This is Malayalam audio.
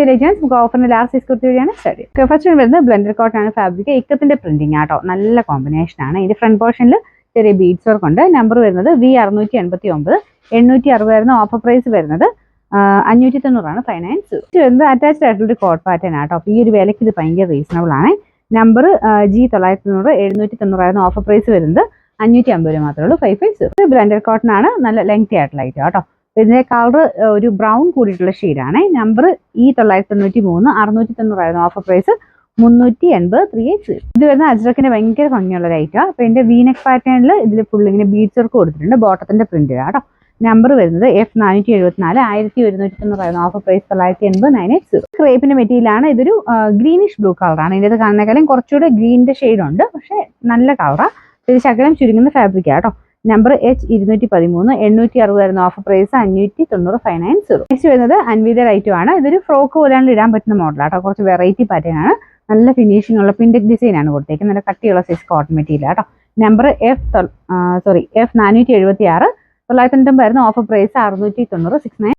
നമുക്ക് ഓഫറിന് ലാസ്റ്റ് സൈസ് കുർത്തി വഴിയാണ് സ്റ്റാർട്ട് ചെയ്യുന്നത്. ഫസ്റ്റ് വരുന്നത് ബ്ലെൻഡഡ് കോട്ടൺ ആണ് ഫാബ്രിക്. ഇക്കത്തിന്റെ പ്രിന്റിംഗ് ആട്ടോ, നല്ല കോമ്പിനേഷൻ ആണ്. ഇതിന്റെ ഫ്രണ്ട് പോർഷനിൽ ചെറിയ ബീഡ്സ് വർക്ക് ഉണ്ട്. നമ്പർ വരുന്നത് V689. 860 ഓഫർ പ്രൈസ് വരുന്നത് 590 59 വരുന്നത് അറ്റാച്ച്ഡ് ആയിട്ടുള്ള ഒരു കോട്ട് പാറ്റേൺ ആട്ടോ. അപ്പോൾ ഈ ഒരു വിലയ്ക്ക് ഇത് ഭയങ്കര റീസണബിൾ ആണ്. Number G990. 790 ഓഫർ പ്രൈസ് വരുന്നത് 550 മാത്രമേ ഉള്ളൂ. 550. ബ്ലെൻഡഡ് കോട്ടൺ ആണ്, നല്ല ലെങ്തി ആയിട്ടുള്ള ഐറ്റം കേട്ടോ. ഇതിന്റെ കളർ ഒരു ബ്രൗൺ കൂടിയിട്ടുള്ള ഷെയ്ഡാണ്. Number E993. 690 offer price 380 380. ഇത് വരുന്ന അജ്രക്കിന്റെ ഭയങ്കര ഭംഗിയുള്ള ഒരു ഐറ്റം. അപ്പൊ ഇതിന്റെ വീനെക്ക് പാറ്റേണിൽ ഇതിൽ ഫുൾ ഇങ്ങനെ ബീഡ്സ് വർക്ക് കൊടുത്തിട്ടുണ്ട്. ബോട്ടത്തിന്റെ പ്രിന്റ് കേട്ടോ. നമ്പർ വരുന്നത് F474. 1190 offer price 980 980. ക്രേപ്പിന്റെ മെറ്റീരിയൽ ആണ്. ഇതൊരു ഗ്രീനിഷ് ബ്ലൂ കളറാണ്. ഇതിന്റെ കാണുന്നേക്കാളും കുറച്ചുകൂടെ ഗ്രീനിന്റെ ഷെയ്ഡ് ഉണ്ട്, പക്ഷെ നല്ല കളറാണ്. ഇത് ശകലം ചുരുങ്ങുന്ന ഫാബ്രിക് ആട്ടോ. Number H213. 860 offer price 590 590. Next വരുന്നത് അൻവിതയുടെ ഐറ്റം ആണ്. ഇതൊരു ഫ്രോക്ക് പോലെയാണ് ഇടാൻ പറ്റുന്ന മോഡലാട്ടോ. കുറച്ച് വെറൈറ്റി പാറ്റേൺ ആണ്. നല്ല ഫിനിഷിംഗ് ഉള്ള പിൻഡക് ഡിസൈൻ ആണ് കൊടുത്തേക്കുന്നത്. നല്ല കട്ടിയുള്ള സൈസ് കോട്ടൺ മെറ്റീരിയൽ ആട്ടോ. Number F476. 990 offer price 690 69.